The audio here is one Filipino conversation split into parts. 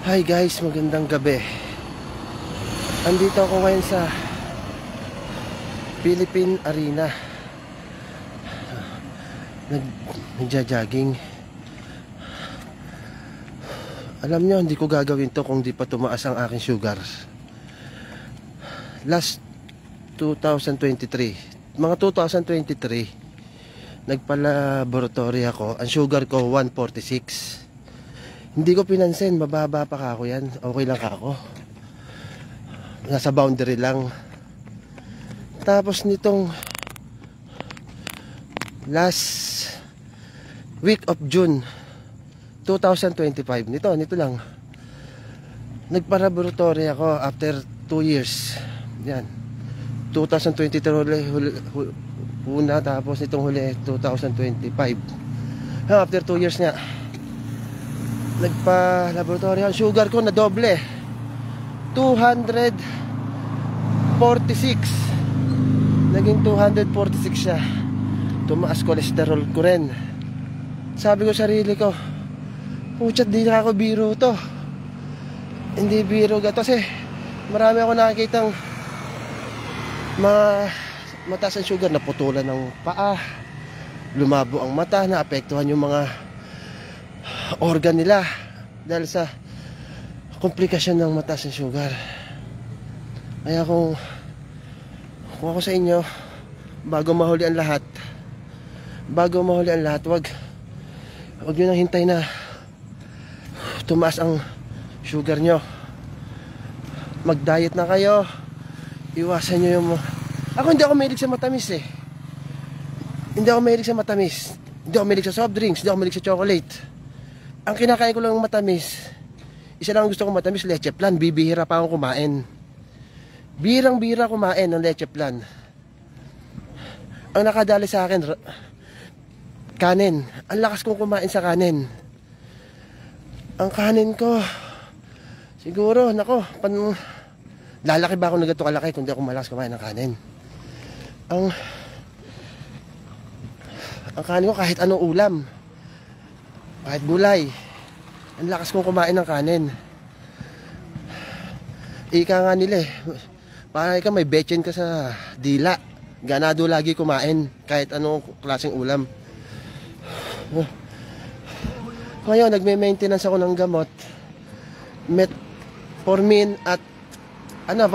Hi guys, magandang gabi. Andito ako ngayon sa Philippine Arena. Nagja-jogging. Alam nyo, hindi ko gagawin to kung di pa tumaas ang aking sugar. Last 2023, mga 2023, nagpa-laboratory ako. Ang sugar ko 146. Hindi ko pinansin, mababa pa ako yan. Okay lang ako. Nasa boundary lang. Tapos nitong last week of June 2025, nito lang, nagpa-laboratory ako after 2 years. Yan, 2023 una, tapos nitong huli 2025. After 2 years nga, nagpa-laboratory. Ang sugar ko na doble, 246. Naging 246 siya. Tumaas cholesterol ko rin. Sabi ko sarili ko, puchat, di na ako biro to. Hindi biro gato kasi marami ako nakikitang mataas ang sugar, naputulan ng paa, lumabo ang mata, naapektuhan yung mga organ nila dahil sa komplikasyon ng mataas ng sugar. Kaya kung ako sa inyo, bago mahuli ang lahat, wag nyo nang hintay na tumaas ang sugar nyo. Mag-diet na kayo. Iwasan nyo yung ako hindi ako mahilig sa matamis eh. Hindi ako mahilig sa matamis. Hindi ako mahilig sa soft drinks. Hindi ako mahilig sa chocolate. Ang kinakain ko lang ng matamis, isa lang gusto kong matamis, leche plan. Bibihira pa akong kumain. Birang-bira kumain ng leche plan. Ang nakadali sa akin, kanin. Ang lakas kong kumain sa kanin. Ang kanin ko, siguro, nako, lalaki ba ako na ganito kalaki kung di ako malakas kumain ng kanin? Ang kanin ko kahit anong ulam, kahit gulay, ang lakas kong kumain ng kanin. Ika nga nila eh, para ikaw may betchen ka sa dila. Ganado lagi kumain kahit anong klaseng ulam. Ngayon nagme-maintenance ako ng gamot, metformin at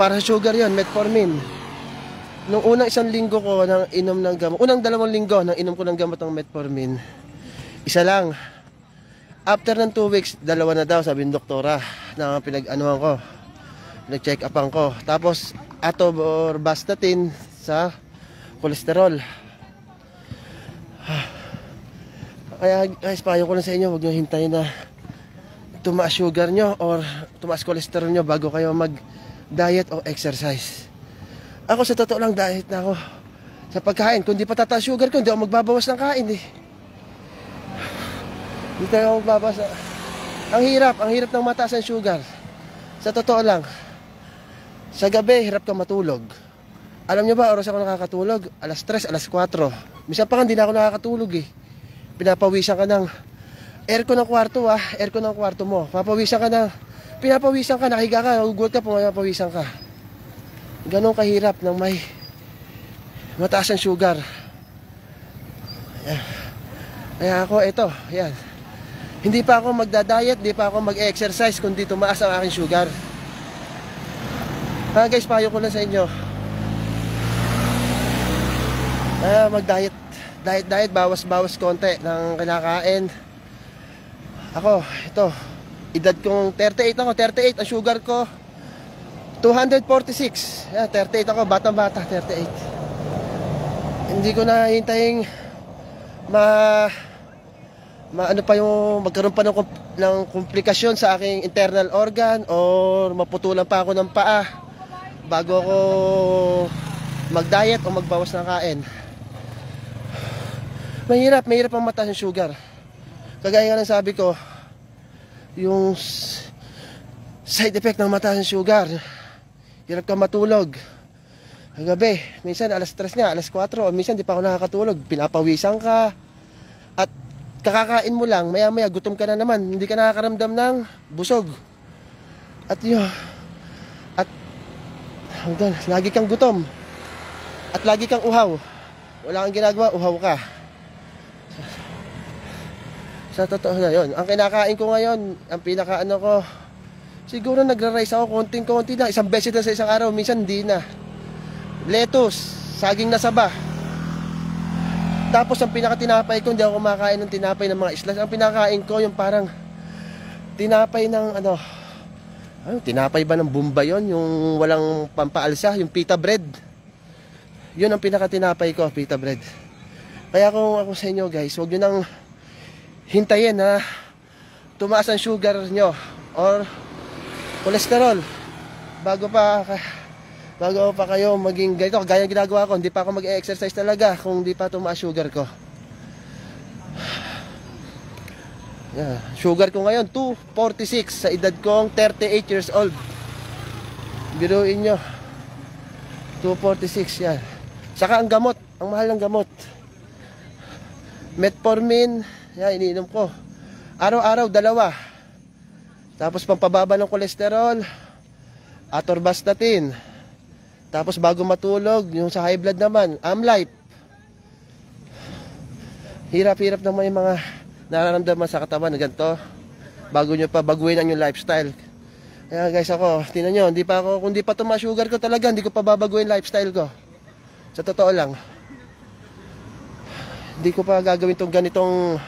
para sa sugar yon, metformin. Nung unang 1 linggo ko nang inom ng gamot, unang 2 linggo nang inom ko ng gamot ng metformin, isa lang. After ng 2 weeks, 2 na daw, sabi ng doktora na pinag-anuhan ko, pinag-check upan ko. Tapos atorvastatin sa kolesterol. Kaya guys, payo ko na sa inyo, huwag nyo hintayin na tumaas sugar nyo or tumaas kolesterol nyo bago kayo mag-diet o exercise. Ako sa totoo lang, diet na ako sa pagkain. Kung di pa tataas sugar ko, hindi ako magbabawas ng kain eh. Hindi tayo magbabawas. Ang hirap ng mataas ang sugar. Sa totoo lang, sa gabi, hirap ka matulog. Alam nyo ba, oras ako nakakatulog? Alas 3, alas 4. Minsan pa hindi na ako nakakatulog eh. Pinapawisan ka ng aircon ng kwarto aircon ng kwarto mo. Pinapawisan ka, nakahiga ka, ugulat ka, pumapawisan ka. Ganon kahirap ng may mataas ang sugar. Kaya ako, yan. Hindi pa ako magda-diet, hindi pa ako mag-exercise kundi tumaas ang aking sugar. Guys, payo ko lang sa inyo. Mag-diet, bawas konti ng kinakain. Ako, edad kong 38 ako, 38 ang sugar ko. 246. 38 ako, batang-bata, 38. Hindi ko na hintayin magkaroon pa ng komplikasyon sa aking internal organ or maputulan pa ako ng paa bago ako mag-diet o magbawas ng kain. Mahirap ang mataas ng sugar. Kagaya nga ng sabi ko, yung side effect ng mataas ng sugar, hirap ka matulog. Gabi, minsan alas 3 na, alas 4, o minsan di pa ako nakakatulog, pinapawisan ka. At kakakain mo lang, maya maya gutom ka na naman, hindi ka nakakaramdam ng busog. At yun, at hanggang lagi kang gutom. At lagi kang uhaw. Wala kang ginagawa, uhaw ka. Sa totoo na yun. Ang kinakain ko ngayon, ang pinakaano ko, siguro nagra-rice ako konting-konti na. Isang beses na sa isang araw, minsan hindi na. Lettuce, saging na saba. Tapos ang pinakatinapay ko, hindi ako kumakain ng tinapay ng mga islas. Ang pinakain ko, yung parang tinapay ng tinapay ba ng Bumba yon, yung walang pampaalsa, yung pita bread. Yun ang pinakatinapay ko, pita bread. Kaya kung ako sa inyo guys, huwag nyo nang hintayin na tumaas ang sugar nyo or cholesterol bago pa kayo maging ganito. Gaya ginagawa ko, hindi pa ako mag-exercise talaga kung hindi pa tumaas sugar ko. Yeah. Sugar ko ngayon 246 sa edad kong 38 years old. Biruin nyo, 246 yan. Saka ang gamot, ang mahal ng gamot, Metformin, yan iniinom ko araw-araw 2. Tapos pampababa ng kolesterol, atorvastatin. Tapos bago matulog, yung sa high blood naman, Amlyt. Hirap-hirap naman yung mga nararamdaman sa katawan na ganito. Bago nyo pa baguhin ang yung lifestyle. Kaya guys ako, tingnan nyo, kung di pa tumaas sugar ko talaga, hindi ko pa babaguhin lifestyle ko. Sa totoo lang. Hindi ko pa gagawin tong ganitong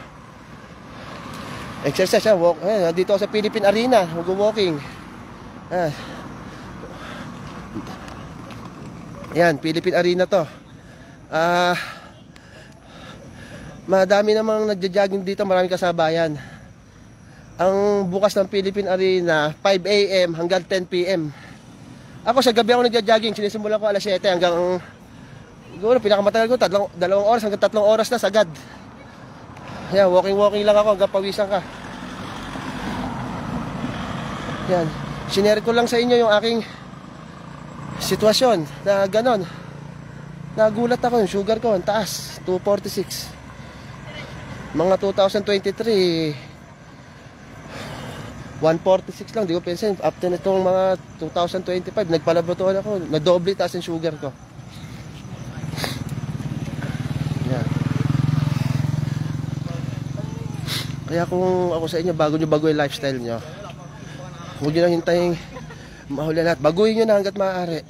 exercise. Dito ako sa Philippine Arena, mag-walking. Yan, Philippine Arena to. Madami namang nagja-jogging dito, maraming kasabayan. Ang bukas ng Philippine Arena, 5 AM hanggang 10 PM. Ako sa gabi ako nagja-jogging, sinisimulan ko alas 7 hanggang siguro pinakamatagal ko 2 oras hanggang 3 oras na sagad. Yan, walking lang ako hanggang pawisan ka. Yan, sinare ko lang sa inyo yung aking sitwasyon na ganon. Nagulat ako, yung sugar ko ang taas, 246. Mga 2023 146 lang, di ko pinsan. After nitong mga 2025, nagpalabotohan ako, nadoble taas yung sugar ko. Yan. Kaya kung ako sa inyo, bago yung lifestyle nyo, huwag nyo na hintayin mahuli lahat. Baguhin nyo na hanggat maaari.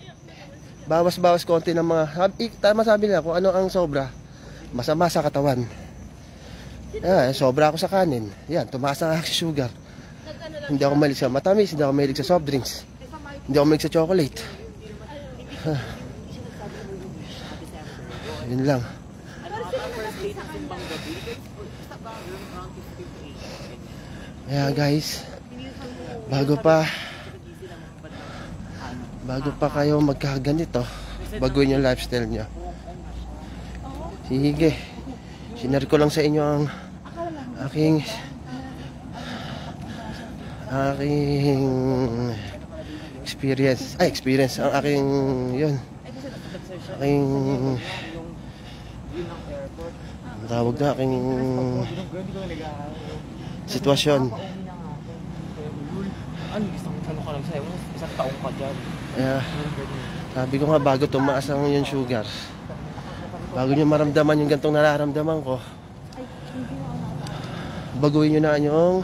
Bawas-bawas konti ng mga, tama sabi nila, kung ano ang sobra, masama sa katawan. Yan, sobra ako sa kanin. Yan, tumaas ang aking sugar. Hindi ako mahilig sa matamis, hindi ako mahilig sa soft drinks, hindi ako mahilig sa chocolate. Yun lang. Kaya guys, bago pa kayo magkaganito, baguhin yung lifestyle nyo. Sige, sinare ko lang sa inyo ang aking experience, ang aking tawag na aking sitwasyon. Isang taong ka dyan. Sabi ko nga, bago tumaas ang yung sugar, bago nyo maramdaman yung gantong nararamdaman ko, baguhin nyo na yung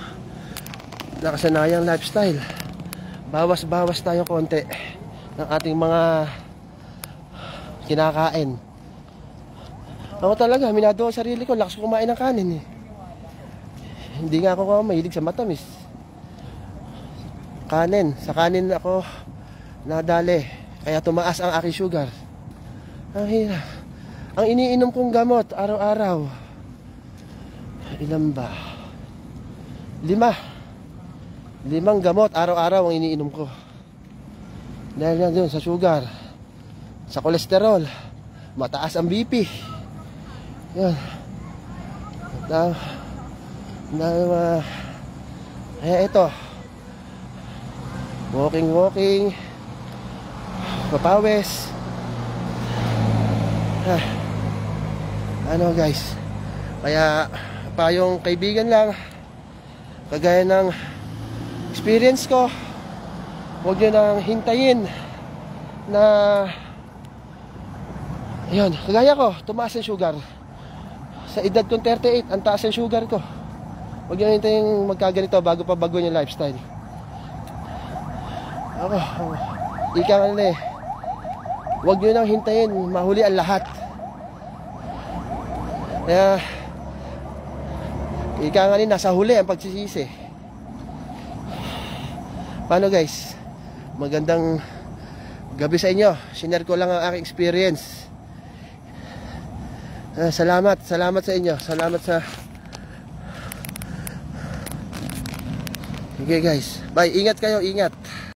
nakasanayang lifestyle. Bawas-bawas tayo konti ng ating mga kinakain. Ako talaga, minado ang sarili ko, lakas kumain ng kanin eh. Hindi nga ako mahilig sa matamis. Sa kanin ako nadali, kaya tumaas ang aking sugar. Ang hirap. Ang iniinom kong gamot araw-araw, ilan ba? 5 gamot araw-araw ang iniinom ko. Dahil yan dun sa sugar, sa kolesterol, mataas ang BP. Yan. Kaya ito, walking, papawis. Ano guys, kaya pa yung kaibigan lang, kagaya ng experience ko, Huwag nyo nang hintayin na ayun, kagaya ko, tumaas ang sugar. Sa edad kong 38, ang taas ang sugar ko. Huwag nyo hintayin magkaganito bago pa bago yung lifestyle. Ako, ika nga nila eh, huwag nyo nang hintayin mahuli ang lahat. Kaya ika nga nila, nasa huli ang pagsisisi. Paano guys? Magandang gabi sa inyo. Share ko lang ang aking experience. Salamat sa inyo. Salamat sa... Okay guys, bye. Ingat kayo, ingat.